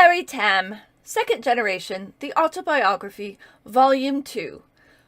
Mary Tamm, Second Generation, The Autobiography, Volume 2.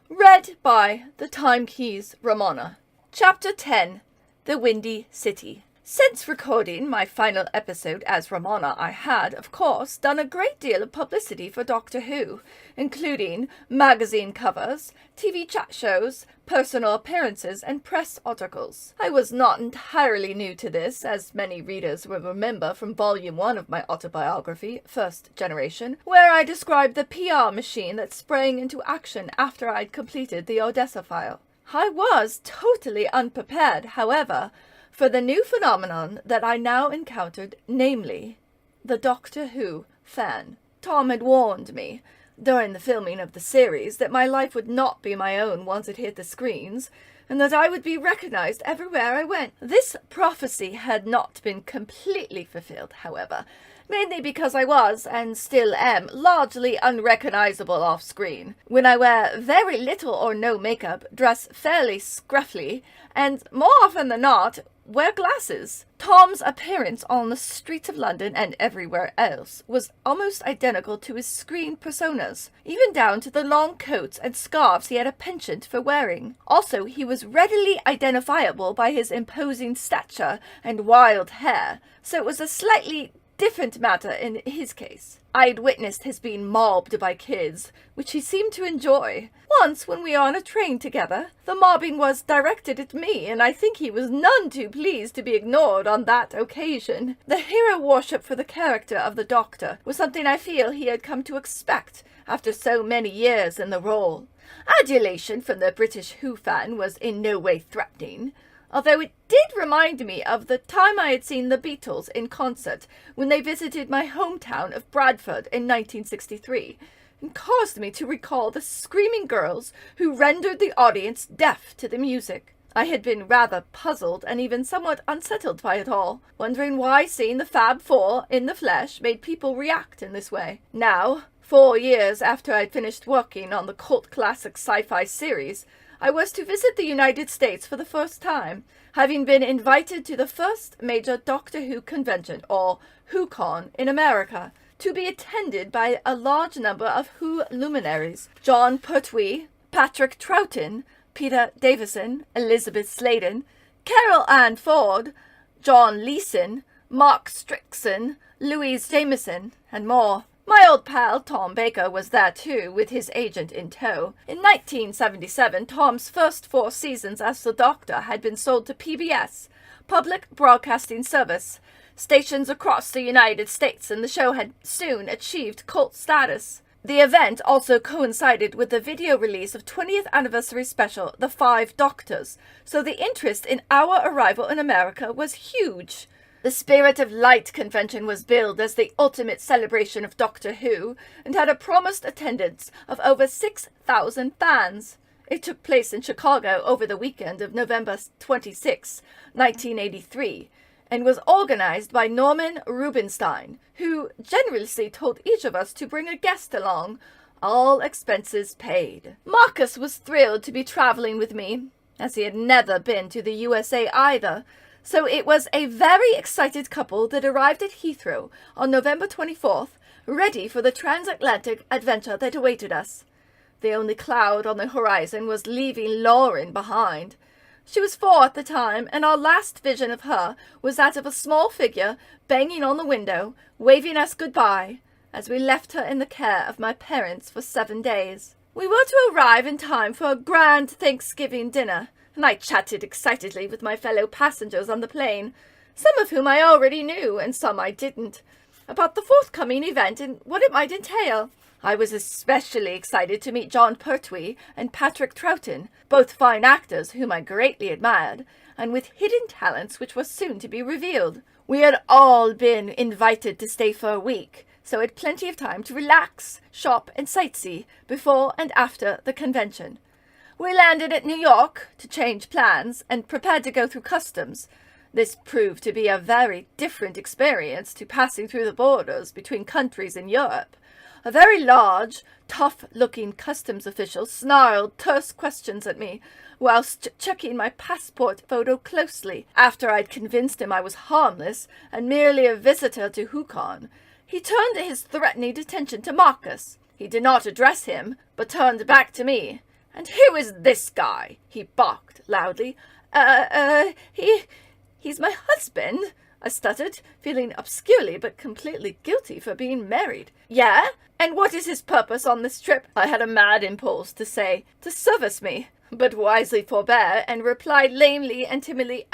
Read by the Timekeys, Romana. Chapter 10. The Windy City. Since recording my final episode as Romana, I had, of course, done a great deal of publicity for Doctor Who, including magazine covers, TV chat shows, personal appearances, and press articles. I was not entirely new to this, as many readers will remember from Volume 1 of my autobiography, First Generation, where I described the PR machine that sprang into action after I'd completed the Odessa file. I was totally unprepared, however, for the new phenomenon that I now encountered, namely, the Doctor Who fan. Tom had warned me, during the filming of the series, that my life would not be my own once it hit the screens, and that I would be recognized everywhere I went. This prophecy had not been completely fulfilled, however, mainly because I was, and still am, largely unrecognizable off-screen. When I wear very little or no makeup, dress fairly scruffily, and, more often than not, wear glasses. Tom's appearance on the streets of London and everywhere else was almost identical to his screen personas, even down to the long coats and scarves he had a penchant for wearing. Also, he was readily identifiable by his imposing stature and wild hair, so it was a slightly different matter in his case. I'd witnessed his being mobbed by kids, which he seemed to enjoy. Once, when we were on a train together, the mobbing was directed at me, and I think he was none too pleased to be ignored on that occasion. The hero worship for the character of the Doctor was something I feel he had come to expect after so many years in the role. Adulation from the British Who fan was in no way threatening, although it did remind me of the time I had seen the Beatles in concert when they visited my hometown of Bradford in 1963, and caused me to recall the screaming girls who rendered the audience deaf to the music. I had been rather puzzled and even somewhat unsettled by it all, wondering why seeing the Fab Four in the flesh made people react in this way. Now, 4 years after I'd finished working on the cult classic sci-fi series, I was to visit the United States for the first time, having been invited to the first major Doctor Who convention, or WhoCon, in America, to be attended by a large number of Who luminaries: John Pertwee, Patrick Troughton, Peter Davison, Elizabeth Sladen, Carol Ann Ford, John Leeson, Mark Strickson, Louise Jameson, and more. My old pal Tom Baker was there too, with his agent in tow. In 1977, Tom's first 4 seasons as the Doctor had been sold to PBS, Public Broadcasting Service, stations across the United States, and the show had soon achieved cult status. The event also coincided with the video release of 20th anniversary special, The 5 Doctors, so the interest in our arrival in America was huge. The Spirit of Light convention was billed as the ultimate celebration of Doctor Who, and had a promised attendance of over 6,000 fans. It took place in Chicago over the weekend of November 26, 1983, and was organized by Norman Rubinstein, who generously told each of us to bring a guest along, all expenses paid. Marcus was thrilled to be traveling with me, as he had never been to the USA either, so it was a very excited couple that arrived at Heathrow on November 24th, ready for the transatlantic adventure that awaited us. The only cloud on the horizon was leaving Lauren behind. She was 4 at the time, and our last vision of her was that of a small figure banging on the window, waving us goodbye, as we left her in the care of my parents for 7 days. We were to arrive in time for a grand Thanksgiving dinner, and I chatted excitedly with my fellow passengers on the plane, some of whom I already knew and some I didn't, about the forthcoming event and what it might entail. I was especially excited to meet John Pertwee and Patrick Troughton, both fine actors whom I greatly admired, and with hidden talents which were soon to be revealed. We had all been invited to stay for a week, so had plenty of time to relax, shop, and sightsee before and after the convention. We landed at New York to change plans and prepared to go through customs. This proved to be a very different experience to passing through the borders between countries in Europe. A very large, tough-looking customs official snarled terse questions at me, whilst checking my passport photo closely. After I'd convinced him I was harmless and merely a visitor to WhoCon, He turned his threatening attention to Marcus. He did not address him, but turned back to me. "And who is this guy?" he barked loudly. He's my husband," I stuttered, feeling obscurely but completely guilty for being married. "Yeah? And what is his purpose on this trip?" I had a mad impulse to say, "To service me," but wisely forbore and replied lamely and timidly,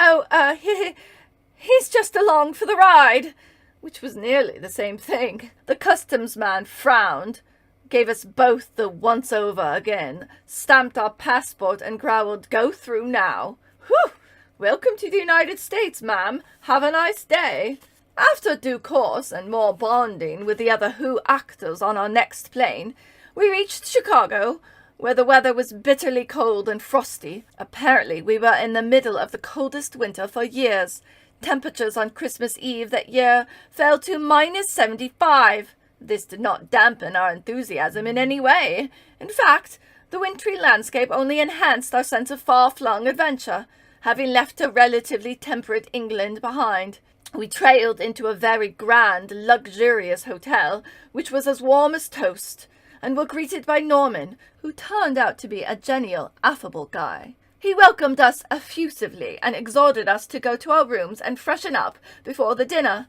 he's just along for the ride," which was nearly the same thing. The customs man frowned, gave us both the once-over again, stamped our passport and growled, "Go through now." "Whew! Welcome to the United States, ma'am. Have a nice day." After due course and more bonding with the other Who actors on our next plane, we reached Chicago, where the weather was bitterly cold and frosty. Apparently we were in the middle of the coldest winter for years. Temperatures on Christmas Eve that year fell to -75. This did not dampen our enthusiasm in any way. In fact, the wintry landscape only enhanced our sense of far-flung adventure, having left a relatively temperate England behind. We trailed into a very grand, luxurious hotel, which was as warm as toast, and were greeted by Norman, who turned out to be a genial, affable guy. He welcomed us effusively and exhorted us to go to our rooms and freshen up before the dinner.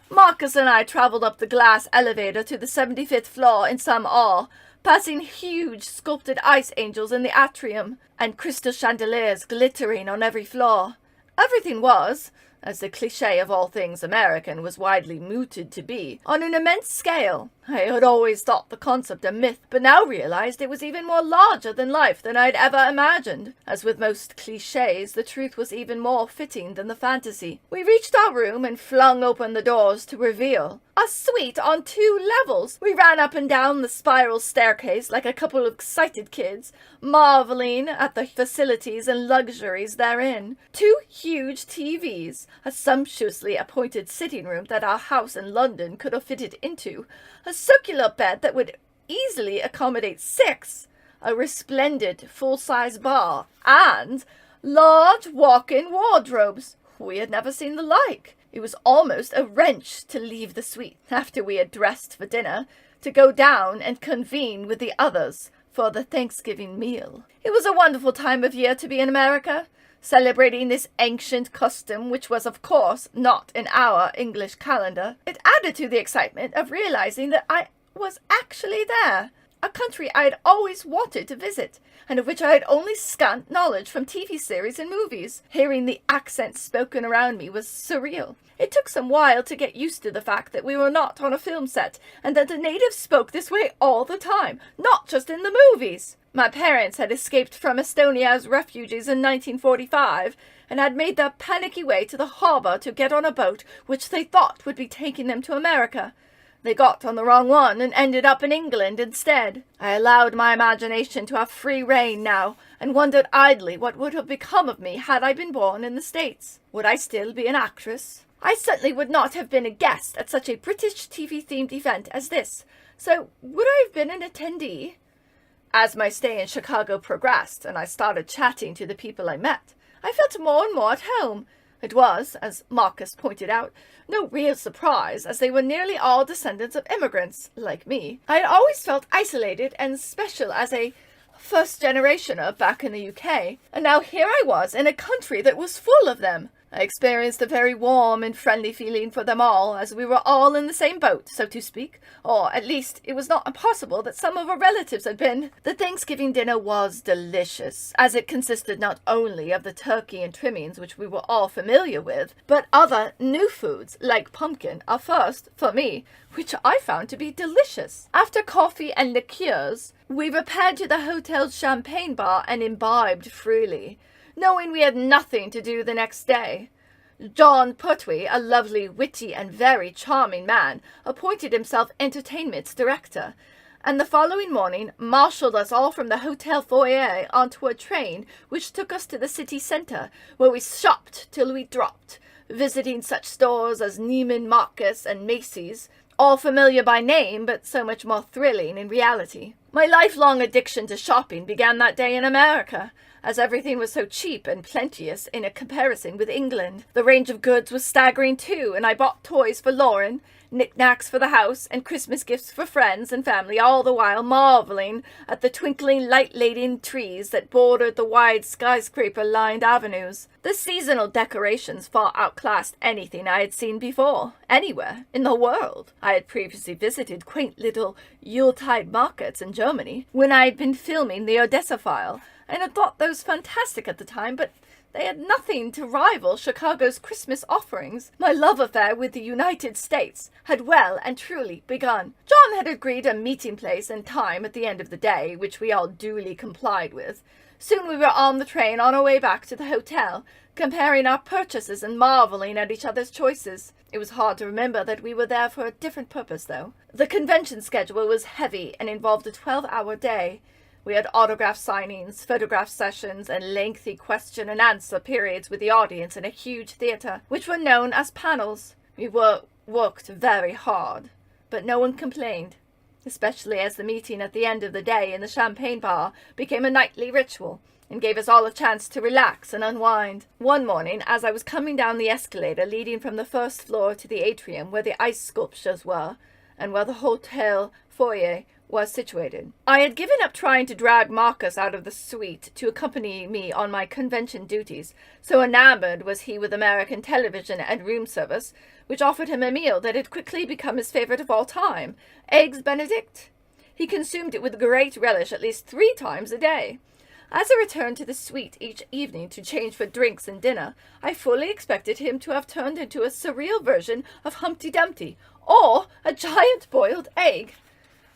Marcus and I traveled up the glass elevator to the 75th floor in some awe, passing huge sculpted ice angels in the atrium and crystal chandeliers glittering on every floor. Everything was, as the cliché of all things American was widely mooted to be, on an immense scale. I had always thought the concept a myth, but now realized it was even more larger than life than I'd ever imagined. As with most clichés, the truth was even more fitting than the fantasy. We reached our room and flung open the doors to reveal a suite on 2 levels. We ran up and down the spiral staircase like a couple of excited kids, marveling at the facilities and luxuries therein. 2 huge TVs, a sumptuously appointed sitting room that our house in London could have fitted into, a circular bed that would easily accommodate 6, a resplendent full-size bar, and large walk-in wardrobes. We had never seen the like. It was almost a wrench to leave the suite after we had dressed for dinner, to go down and convene with the others for the Thanksgiving meal. It was a wonderful time of year to be in America, celebrating this ancient custom, which was, of course, not in our English calendar. It added to the excitement of realizing that I was actually there, a country I had always wanted to visit, and of which I had only scant knowledge from TV series and movies. Hearing the accents spoken around me was surreal. It took some while to get used to the fact that we were not on a film set, and that the natives spoke this way all the time, not just in the movies. My parents had escaped from Estonia as refugees in 1945, and had made their panicky way to the harbor to get on a boat which they thought would be taking them to America. They got on the wrong one and ended up in England instead. I allowed my imagination to have free rein now, and wondered idly what would have become of me had I been born in the States. Would I still be an actress? I certainly would not have been a guest at such a British TV-themed event as this, so would I have been an attendee? As my stay in Chicago progressed, and I started chatting to the people I met, I felt more and more at home. It was, as Marcus pointed out, no real surprise, as they were nearly all descendants of immigrants, like me. I had always felt isolated and special as a first-generationer back in the UK, and now here I was in a country that was full of them. I experienced a very warm and friendly feeling for them all, as we were all in the same boat, so to speak, or at least it was not impossible that some of our relatives had been. The Thanksgiving dinner was delicious, as it consisted not only of the turkey and trimmings which we were all familiar with, but other new foods, like pumpkin, a first for me, which I found to be delicious. After coffee and liqueurs, we repaired to the hotel's champagne bar and imbibed freely, knowing we had nothing to do the next day. John Pertwee, a lovely, witty, and very charming man, appointed himself entertainment's director, and the following morning marshalled us all from the hotel foyer onto a train which took us to the city centre, where we shopped till we dropped, visiting such stores as Neiman Marcus and Macy's, all familiar by name, but so much more thrilling in reality. My lifelong addiction to shopping began that day in America, as everything was so cheap and plenteous in a comparison with England. The range of goods was staggering too, and I bought toys for Lauren, knickknacks for the house, and Christmas gifts for friends and family, all the while marveling at the twinkling light-laden trees that bordered the wide skyscraper-lined avenues. The seasonal decorations far outclassed anything I had seen before, anywhere in the world. I had previously visited quaint little Yuletide markets in Germany, when I had been filming the Odessa File, and had thought those fantastic at the time, but they had nothing to rival Chicago's Christmas offerings. My love affair with the United States had well and truly begun. John had agreed a meeting place and time at the end of the day, which we all duly complied with. Soon we were on the train on our way back to the hotel, comparing our purchases and marveling at each other's choices. It was hard to remember that we were there for a different purpose, though. The convention schedule was heavy and involved a 12-hour day. We had autograph signings, photograph sessions, and lengthy question and answer periods with the audience in a huge theatre, which were known as panels. We worked very hard, but no one complained, especially as the meeting at the end of the day in the champagne bar became a nightly ritual and gave us all a chance to relax and unwind. One morning, as I was coming down the escalator leading from the first floor to the atrium where the ice sculptures were, and where the hotel foyer was situated, I had given up trying to drag Marcus out of the suite to accompany me on my convention duties, so enamored was he with American television and room service, which offered him a meal that had quickly become his favorite of all time, eggs benedict. He consumed it with great relish at least 3 times a day. As I returned to the suite each evening to change for drinks and dinner, I fully expected him to have turned into a surreal version of Humpty Dumpty, or a giant boiled egg.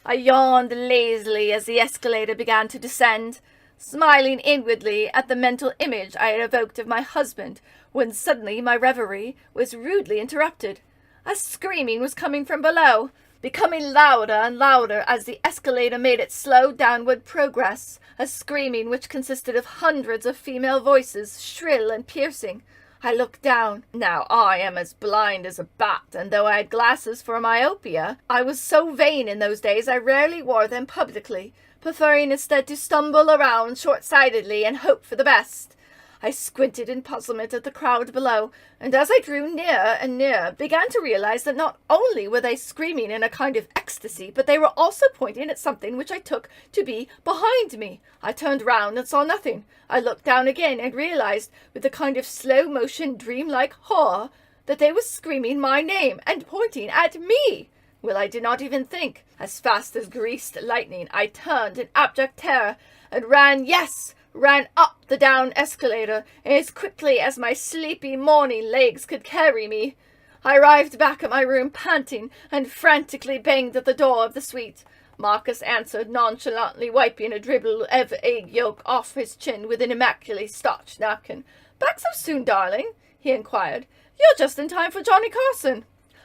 I yawned lazily as the escalator began to descend, smiling inwardly at the mental image I had evoked of my husband, when suddenly my reverie was rudely interrupted. A screaming was coming from below, becoming louder and louder as the escalator made its slow downward progress, a screaming which consisted of hundreds of female voices, shrill and piercing. I looked down. Now I am as blind as a bat, and though I had glasses for myopia, I was so vain in those days I rarely wore them publicly, preferring instead to stumble around short-sightedly and hope for the best. I squinted in puzzlement at the crowd below, and as I drew nearer and nearer, began to realize that not only were they screaming in a kind of ecstasy, but they were also pointing at something which I took to be behind me. I turned round and saw nothing. I looked down again and realized, with a kind of slow-motion, dreamlike horror, that they were screaming my name and pointing at me. Well, I did not even think. As fast as greased lightning, I turned in abject terror and ran up the down escalator as quickly as my sleepy morning legs could carry me. I arrived back at my room panting and frantically banged at the door of the suite. Marcus answered, nonchalantly wiping a dribble of egg yolk off his chin with an immaculately starched napkin. "Back so soon, darling?" he inquired. "You're just in time for Johnny Carson."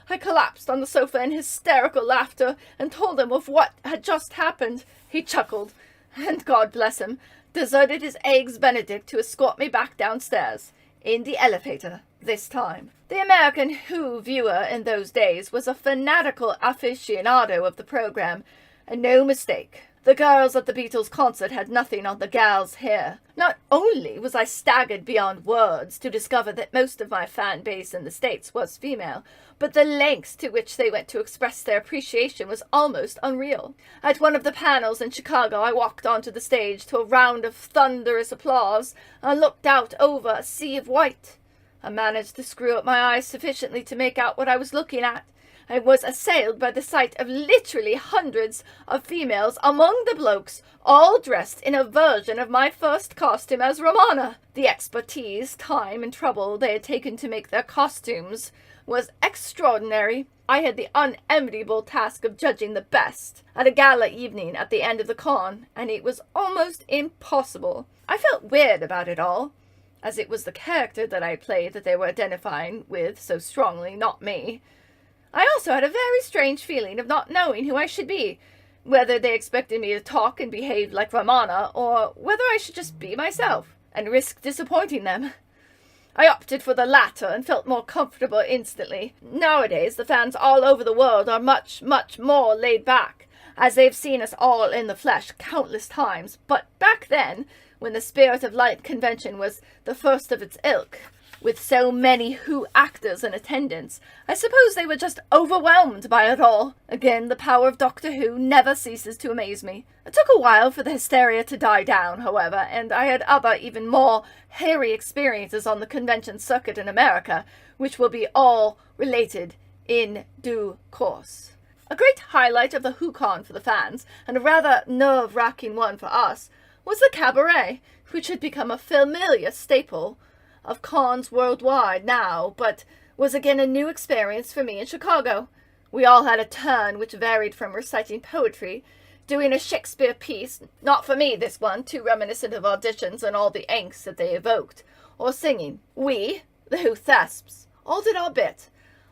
I collapsed on the sofa in hysterical laughter and told him of what had just happened. He chuckled, and God bless him, deserted his eggs benedict to escort me back downstairs, in the elevator this time. The American Who viewer in those days was a fanatical aficionado of the program, and no mistake. The girls at the Beatles concert had nothing on the gals here. Not only was I staggered beyond words to discover that most of my fan base in the States was female, but the lengths to which they went to express their appreciation was almost unreal. At one of the panels in Chicago, I walked onto the stage to a round of thunderous applause and looked out over a sea of white. I managed to screw up my eyes sufficiently to make out what I was looking at. I was assailed by the sight of literally hundreds of females among the blokes, all dressed in a version of my first costume as Romana. The expertise, time, and trouble they had taken to make their costumes was extraordinary. I had the unenviable task of judging the best at a gala evening at the end of the con, and it was almost impossible. I felt weird about it all, as it was the character that I played that they were identifying with so strongly, not me. I also had a very strange feeling of not knowing who I should be, whether they expected me to talk and behave like Romana, or whether I should just be myself and risk disappointing them. I opted for the latter and felt more comfortable instantly. Nowadays, the fans all over the world are much, much more laid back, as they've seen us all in the flesh countless times. But back then, when the Spirit of Light convention was the first of its ilk, With so many Who actors in attendance, I suppose they were just overwhelmed by it all. Again, the power of Doctor Who never ceases to amaze me. It took a while for the hysteria to die down, however, and I had other, even more hairy experiences on the convention circuit in America, which will be all related in due course. A great highlight of the WhoCon for the fans, and a rather nerve-wracking one for us, was the cabaret, which had become a familiar staple of cons worldwide now, but was again a new experience for me in Chicago. We all had a turn which varied from reciting poetry, doing a Shakespeare piece, not for me this one, too reminiscent of auditions and all the angst that they evoked, or singing. We, the Who thesps, all did our bit,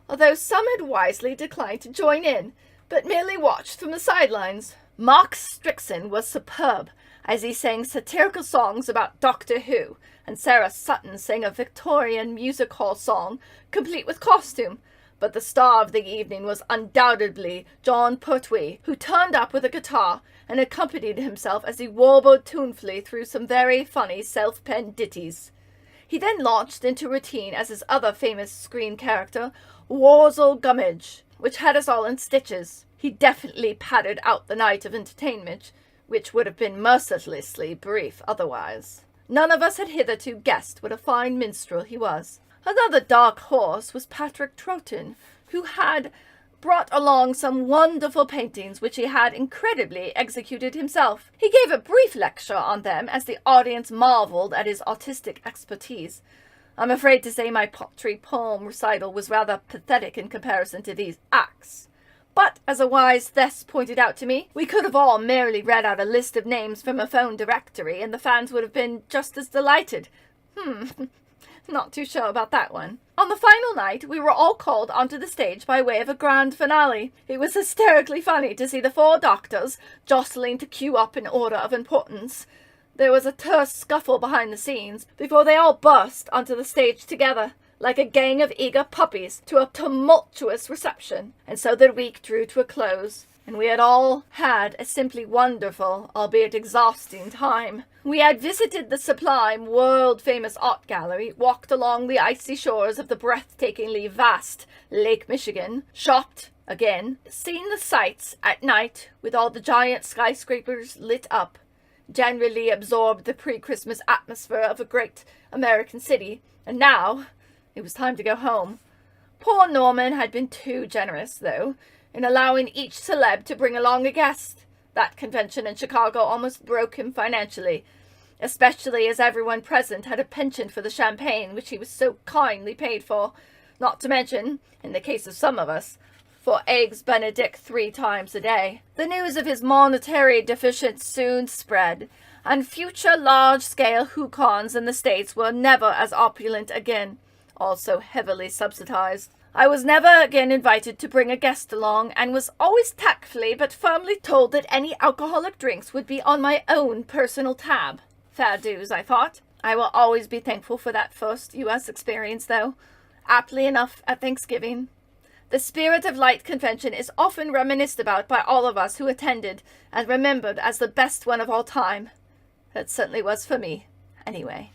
although some had wisely declined to join in, but merely watched from the sidelines. Mark Strickson was superb, as he sang satirical songs about Doctor Who, and Sarah Sutton sang a Victorian music hall song, complete with costume. But the star of the evening was undoubtedly John Pertwee, who turned up with a guitar and accompanied himself as he warbled tunefully through some very funny self-penned ditties. He then launched into routine as his other famous screen character, Worzel Gummidge, which had us all in stitches. He definitely padded out the night of entertainment, which would have been mercilessly brief otherwise. None of us had hitherto guessed what a fine minstrel he was. Another dark horse was Patrick Troughton, who had brought along some wonderful paintings which he had incredibly executed himself. He gave a brief lecture on them as the audience marveled at his artistic expertise. I'm afraid to say my pottery poem recital was rather pathetic in comparison to these acts. But, as a wise Thess pointed out to me, we could have all merely read out a list of names from a phone directory, and the fans would have been just as delighted. Not too sure about that one. On the final night, we were all called onto the stage by way of a grand finale. It was hysterically funny to see the 4 doctors jostling to queue up in order of importance. There was a terse scuffle behind the scenes before they all burst onto the stage together, like a gang of eager puppies, to a tumultuous reception. And so the week drew to a close, and we had all had a simply wonderful, albeit exhausting, time. We had visited the sublime, world-famous art gallery, walked along the icy shores of the breathtakingly vast Lake Michigan, shopped, again, seen the sights at night with all the giant skyscrapers lit up, generally absorbed the pre-Christmas atmosphere of a great American city, and now it was time to go home. Poor Norman had been too generous, though, in allowing each celeb to bring along a guest. That convention in Chicago almost broke him financially, especially as everyone present had a penchant for the champagne which he was so kindly paid for, not to mention, in the case of some of us, for eggs benedict 3 times a day. The news of his monetary deficiency soon spread, and future large-scale WhoCons in the States were never as opulent again, also heavily subsidized. I was never again invited to bring a guest along, and was always tactfully but firmly told that any alcoholic drinks would be on my own personal tab. Fair dues, I thought. I will always be thankful for that first U.S. experience, though. Aptly enough, at Thanksgiving. The Spirit of Light convention is often reminisced about by all of us who attended, and remembered as the best one of all time. That certainly was for me, anyway.